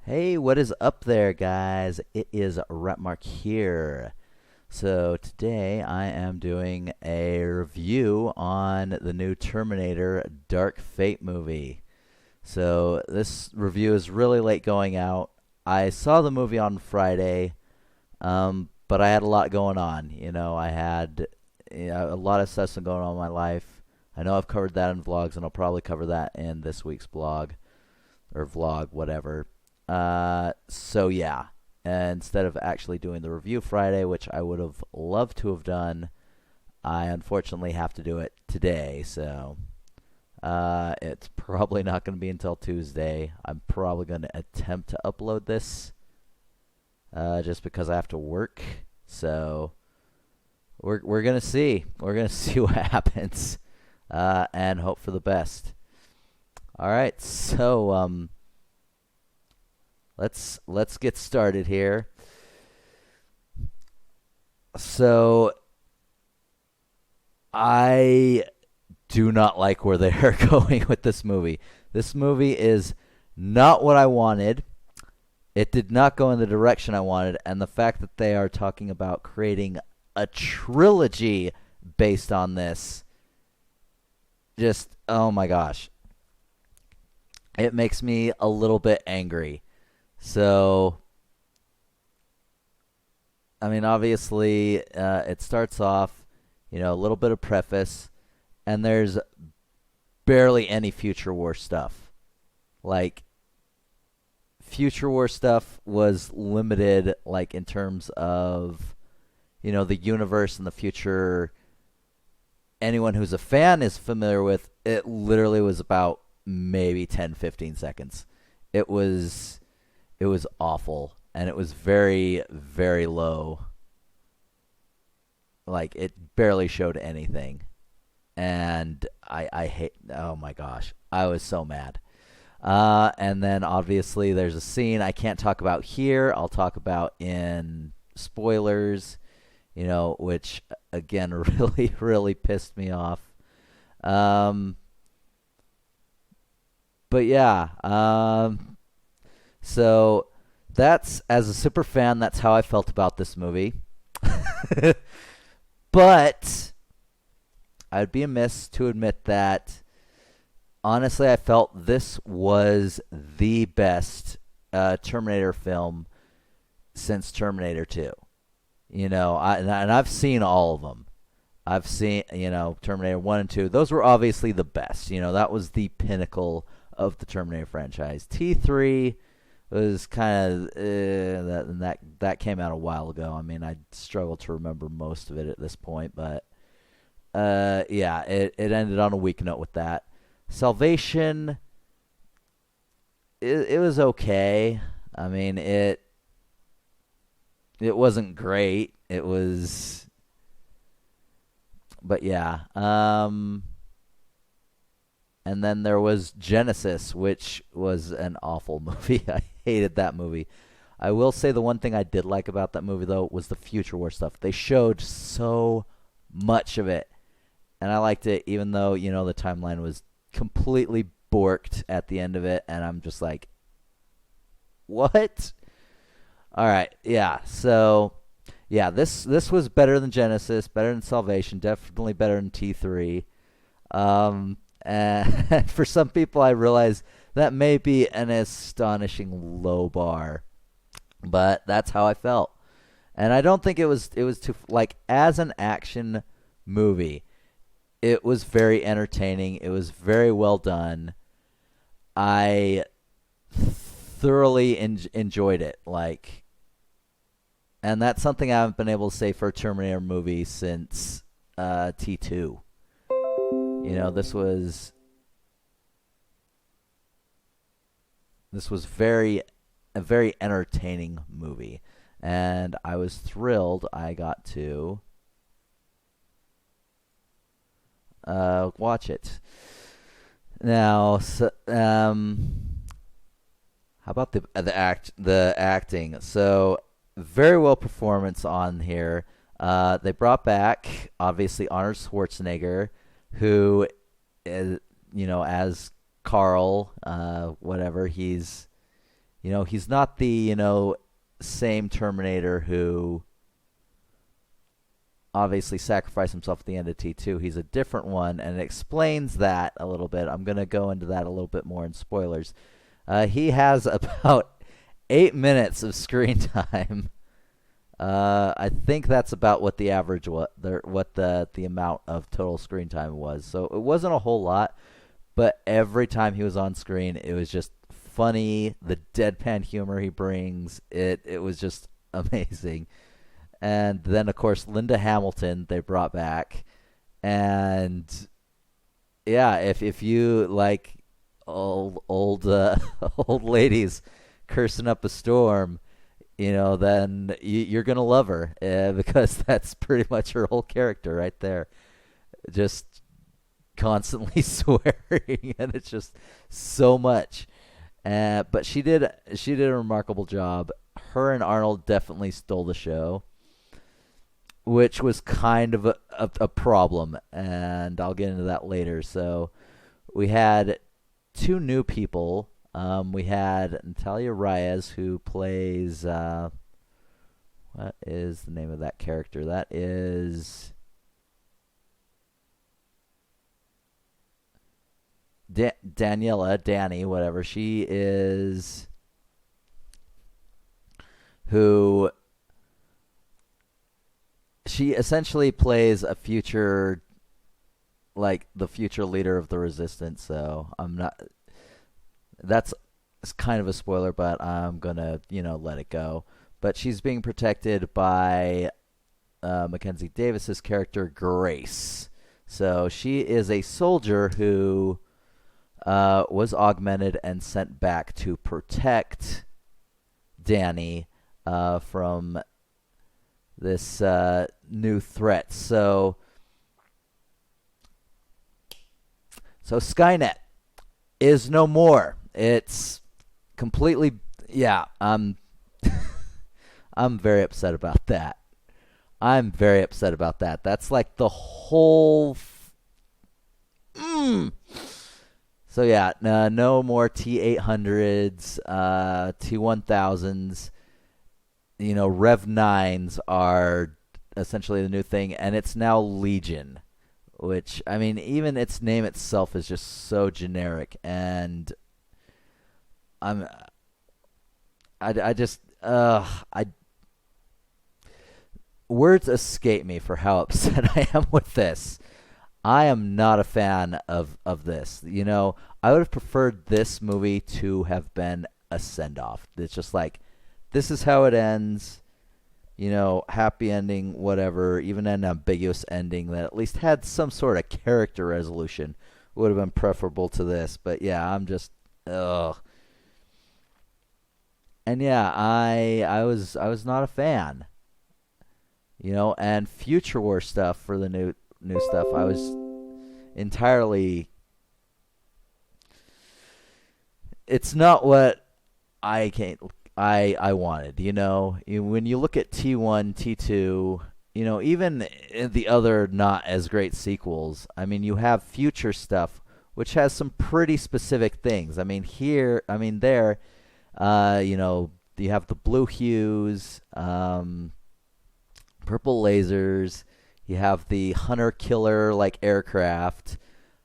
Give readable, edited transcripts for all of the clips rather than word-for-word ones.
Hey, what is up there, guys? It is Rapmark here. So today I am doing a review on the new Terminator Dark Fate movie. So this review is really late going out. I saw the movie on Friday, but I had a lot going on. I had a lot of stuff going on in my life. I know I've covered that in vlogs, and I'll probably cover that in this week's blog or vlog, whatever. So yeah, instead of actually doing the review Friday, which I would have loved to have done, I unfortunately have to do it today. So it's probably not going to be until Tuesday. I'm probably going to attempt to upload this just because I have to work. So we're gonna see. We're gonna see what happens and hope for the best. All right, so let's get started here. So I do not like where they are going with this movie. This movie is not what I wanted. It did not go in the direction I wanted, and the fact that they are talking about creating a trilogy based on this, just, oh my gosh. It makes me a little bit angry. So, I mean, obviously, it starts off, a little bit of preface, and there's barely any Future War stuff. Like, Future War stuff was limited, like, in terms of, the universe and the future. Anyone who's a fan is familiar with. It literally was about maybe 10, 15 seconds. It was awful, and it was very, very low. Like, it barely showed anything. And I hate, oh my gosh, I was so mad. And then obviously there's a scene I can't talk about here. I'll talk about in spoilers, which again really, really pissed me off. But yeah, so that's, as a super fan, that's how I felt about this movie. But I'd be amiss to admit that, honestly, I felt this was the best Terminator film since Terminator 2. And I've seen all of them. I've seen, Terminator 1 and 2. Those were obviously the best. That was the pinnacle of the Terminator franchise. T3 was kind of that came out a while ago. I mean, I struggle to remember most of it at this point, but yeah, it ended on a weak note with that. Salvation, it was okay. I mean, it wasn't great. It was, but yeah. And then there was Genesis, which was an awful movie. I hated that movie. I will say the one thing I did like about that movie, though, was the Future War stuff. They showed so much of it, and I liked it, even though, the timeline was completely borked at the end of it, and I'm just like, what? All right, yeah, so, yeah, this was better than Genesis, better than Salvation, definitely better than T3. And for some people, I realize that may be an astonishing low bar, but that's how I felt. And I don't think it was too, like, as an action movie, it was very entertaining. It was very well done. I thoroughly enjoyed it, like, and that's something I haven't been able to say for a Terminator movie since T2. This was a very entertaining movie, and I was thrilled I got to watch it. Now, so, how about the acting? So, very well performance on here. They brought back, obviously, Arnold Schwarzenegger, who is, as Carl, whatever, he's He's not the, same Terminator who obviously sacrificed himself at the end of T2. He's a different one, and it explains that a little bit. I'm going to go into that a little bit more in spoilers. He has about 8 minutes of screen time. I think that's about what the average what the amount of total screen time was. So it wasn't a whole lot, but every time he was on screen, it was just funny. The deadpan humor he brings, it was just amazing. And then, of course, Linda Hamilton they brought back. And yeah, if you like old old ladies cursing up a storm, then you're gonna love her because that's pretty much her whole character right there. Just constantly swearing, and it's just so much. But she did a remarkable job. Her and Arnold definitely stole the show, which was kind of a problem, and I'll get into that later. So we had two new people. We had Natalia Reyes, who plays what is the name of that character? That is Daniela, Danny, whatever. She is who she essentially plays a future, like the future leader of the resistance. So I'm not. That's kind of a spoiler, but I'm gonna let it go. But she's being protected by Mackenzie Davis's character Grace. So she is a soldier who was augmented and sent back to protect Danny from this new threat. So Skynet is no more. It's completely, yeah. I'm very upset about that. That's like the whole. So yeah, no more T800s, T1000s. Rev 9s are essentially the new thing, and it's now Legion, which, I mean, even its name itself is just so generic, and words escape me for how upset I am with this. I am not a fan of this. I would have preferred this movie to have been a send-off. It's just like, this is how it ends, happy ending, whatever, even an ambiguous ending that at least had some sort of character resolution would have been preferable to this. But yeah, I'm just, ugh. And yeah, I was not a fan. And Future War stuff for the new stuff, I was entirely. It's not what I wanted. When you look at T1, T2, even the other not as great sequels. I mean, you have future stuff which has some pretty specific things. I mean, there. You have the blue hues, purple lasers. You have the hunter-killer like aircraft,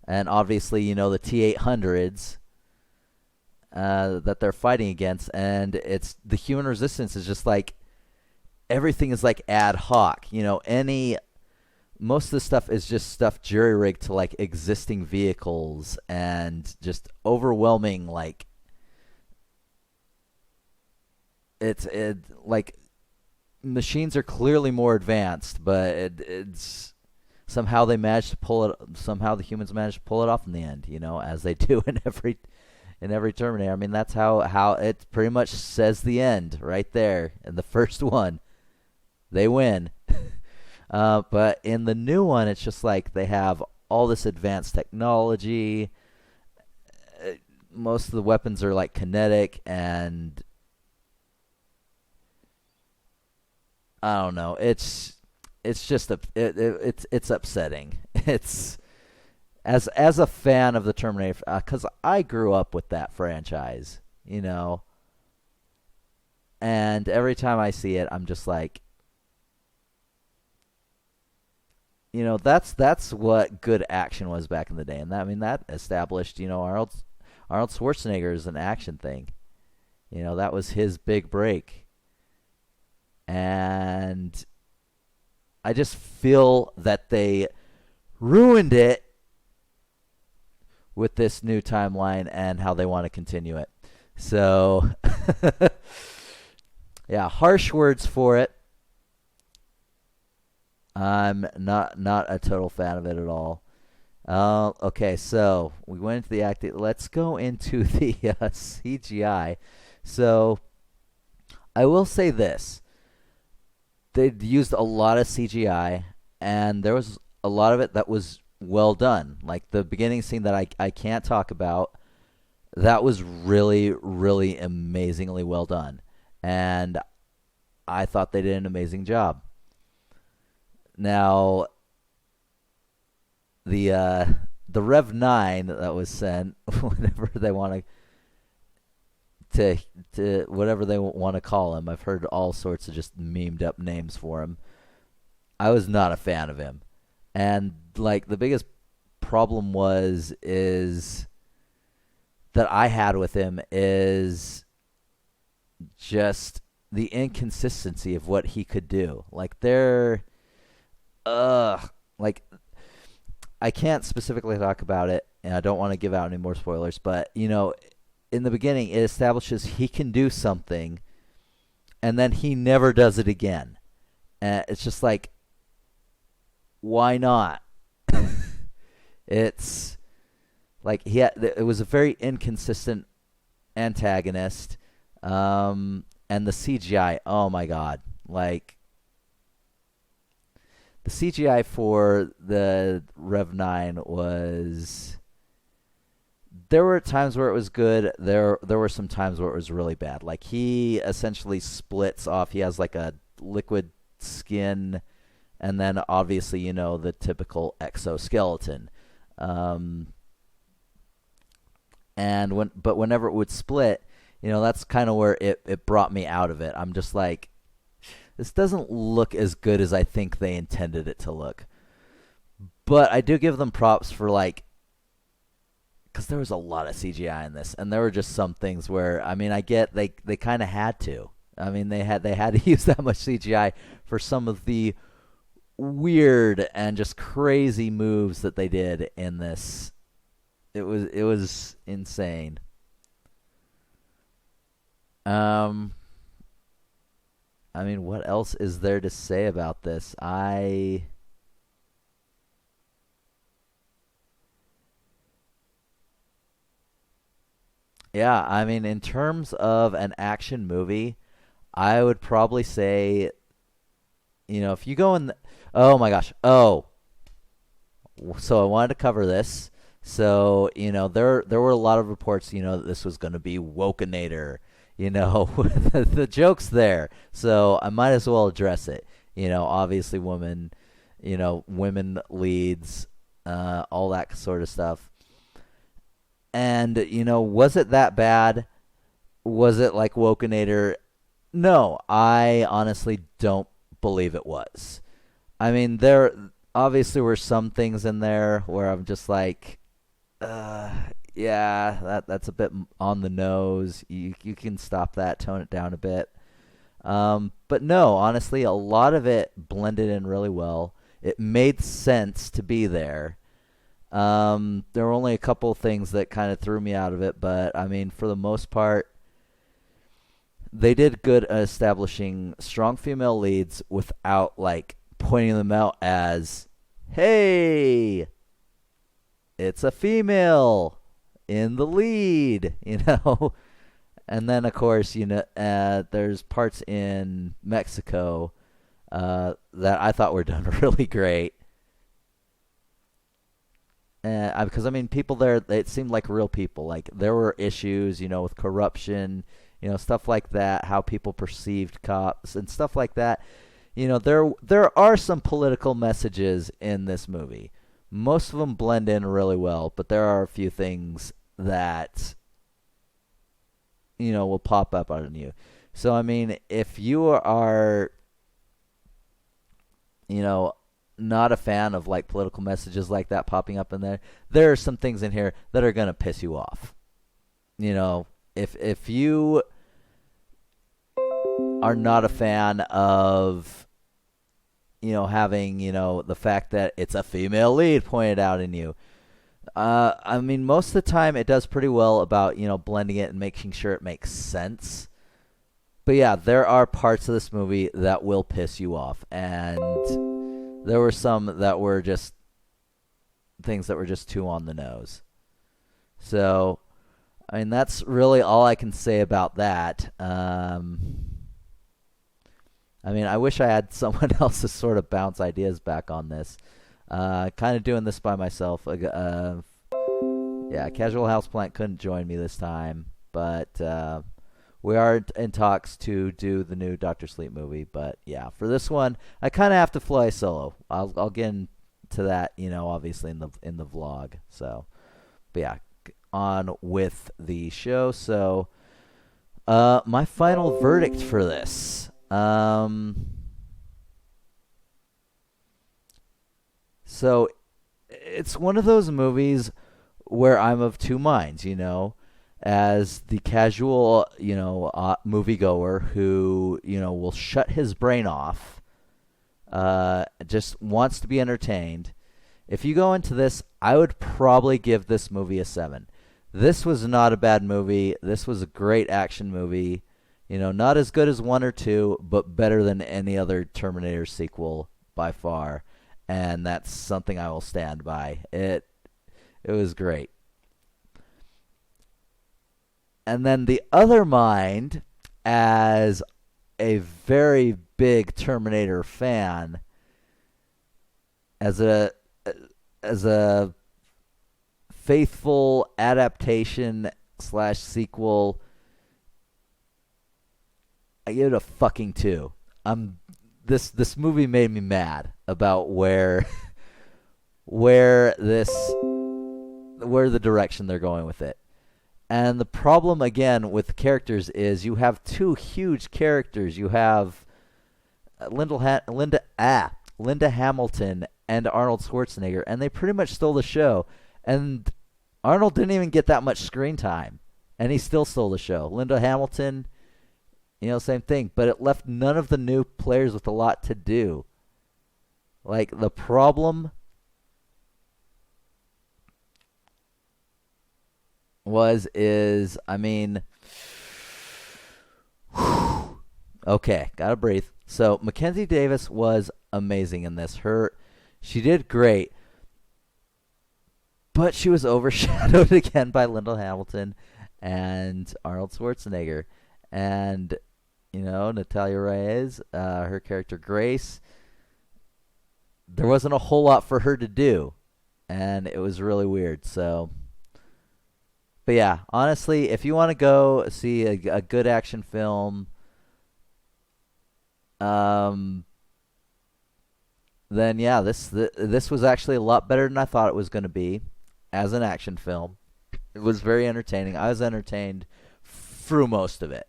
and obviously the T800s that they're fighting against. And it's the human resistance is just like everything is like ad hoc. Most of the stuff is just stuff jury-rigged to like existing vehicles and just overwhelming like. It's like machines are clearly more advanced, but it's somehow they managed to pull it. Somehow the humans managed to pull it off in the end, as they do in every Terminator. I mean, that's how it pretty much says the end right there in the first one. They win, but in the new one, it's just like they have all this advanced technology. Most of the weapons are like kinetic and. I don't know. It's just it's upsetting. It's as a fan of the Terminator, because I grew up with that franchise. And every time I see it, I'm just like, that's what good action was back in the day, and that established, Arnold Schwarzenegger is an action thing. That was his big break, and I just feel that they ruined it with this new timeline and how they want to continue it. So, yeah, harsh words for it. I'm not a total fan of it at all. Okay, so we went into the acting. Let's go into the CGI. So I will say this. They used a lot of CGI, and there was a lot of it that was well done. Like the beginning scene that I can't talk about, that was really, really amazingly well done. And I thought they did an amazing job. Now, the Rev 9 that was sent, whatever they want to whatever they want to call him. I've heard all sorts of just memed up names for him. I was not a fan of him. And like the biggest problem is that I had with him is just the inconsistency of what he could do. Like like I can't specifically talk about it, and I don't want to give out any more spoilers, but in the beginning it establishes he can do something and then he never does it again. And it's just like, why not? It's like it was a very inconsistent antagonist, and the CGI, oh my god, like the CGI for the Rev 9 was... There were times where it was good. There were some times where it was really bad. Like he essentially splits off. He has like a liquid skin, and then obviously the typical exoskeleton. And whenever it would split, that's kind of where it brought me out of it. I'm just like, this doesn't look as good as I think they intended it to look. But I do give them props for because there was a lot of CGI in this, and there were just some things where I get they kind of had to. They had to use that much CGI for some of the weird and just crazy moves that they did in this. It was insane. What else is there to say about this? Yeah, in terms of an action movie, I would probably say, if you go in, oh my gosh, so I wanted to cover this. So, there were a lot of reports, that this was going to be Wokenator, the joke's there. So I might as well address it. Obviously women leads, all that sort of stuff. And, was it that bad? Was it like Wokenator? No, I honestly don't believe it was. There obviously were some things in there where I'm just like, yeah, that's a bit on the nose. You can stop that, tone it down a bit. But no, honestly, a lot of it blended in really well. It made sense to be there. There were only a couple of things that kind of threw me out of it, but for the most part, they did good at establishing strong female leads without pointing them out as, hey, it's a female in the lead, And then of course, there's parts in Mexico that I thought were done really great. Because people there, it seemed like real people. Like there were issues, with corruption, stuff like that. How people perceived cops and stuff like that. There are some political messages in this movie. Most of them blend in really well, but there are a few things that will pop up on you. So I mean, if you are, you know, not a fan of like political messages like that popping up in there, there are some things in here that are gonna piss you off. You know, if you are not a fan of, having, the fact that it's a female lead pointed out in you. I mean, most of the time it does pretty well about, blending it and making sure it makes sense. But yeah, there are parts of this movie that will piss you off. And there were some that were just things that were just too on the nose. So, I mean, that's really all I can say about that. I mean, I wish I had someone else to sort of bounce ideas back on this. Kind of doing this by myself. Yeah, Casual Houseplant couldn't join me this time, but we are in talks to do the new Dr. Sleep movie. But yeah, for this one, I kind of have to fly solo. I'll get into that, obviously in the vlog. So, but yeah, on with the show. So, my final verdict for this. So it's one of those movies where I'm of two minds, as the casual, moviegoer who, will shut his brain off, just wants to be entertained. If you go into this, I would probably give this movie a 7. This was not a bad movie. This was a great action movie. Not as good as 1 or 2, but better than any other Terminator sequel by far. And that's something I will stand by. It was great. And then the other mind, as a very big Terminator fan, as a faithful adaptation / sequel, I give it a fucking 2. This movie made me mad about where the direction they're going with it. And the problem again with the characters is you have two huge characters. You have Linda Hamilton and Arnold Schwarzenegger, and they pretty much stole the show. And Arnold didn't even get that much screen time, and he still stole the show. Linda Hamilton, same thing, but it left none of the new players with a lot to do. Like, the problem I mean, okay, gotta breathe. So, Mackenzie Davis was amazing in this. She did great, but she was overshadowed again by Linda Hamilton and Arnold Schwarzenegger. And Natalia Reyes, her character Grace, there wasn't a whole lot for her to do, and it was really weird. So, but yeah, honestly, if you want to go see a good action film, then yeah, this was actually a lot better than I thought it was going to be as an action film. It was very entertaining. I was entertained through most of it.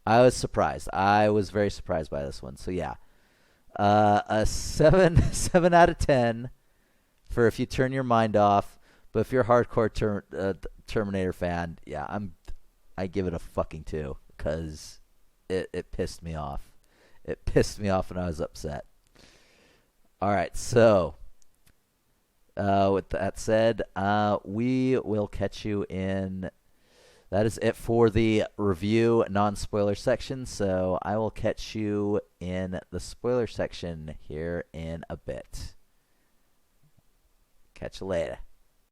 I was surprised. I was very surprised by this one. So yeah, a 7 out of 10 for if you turn your mind off. But if you're a hardcore Terminator fan, yeah, I give it a fucking 2 because it pissed me off. It pissed me off and I was upset. All right, so with that said, we will catch you in. That is it for the review non-spoiler section, so I will catch you in the spoiler section here in a bit. Catch you later.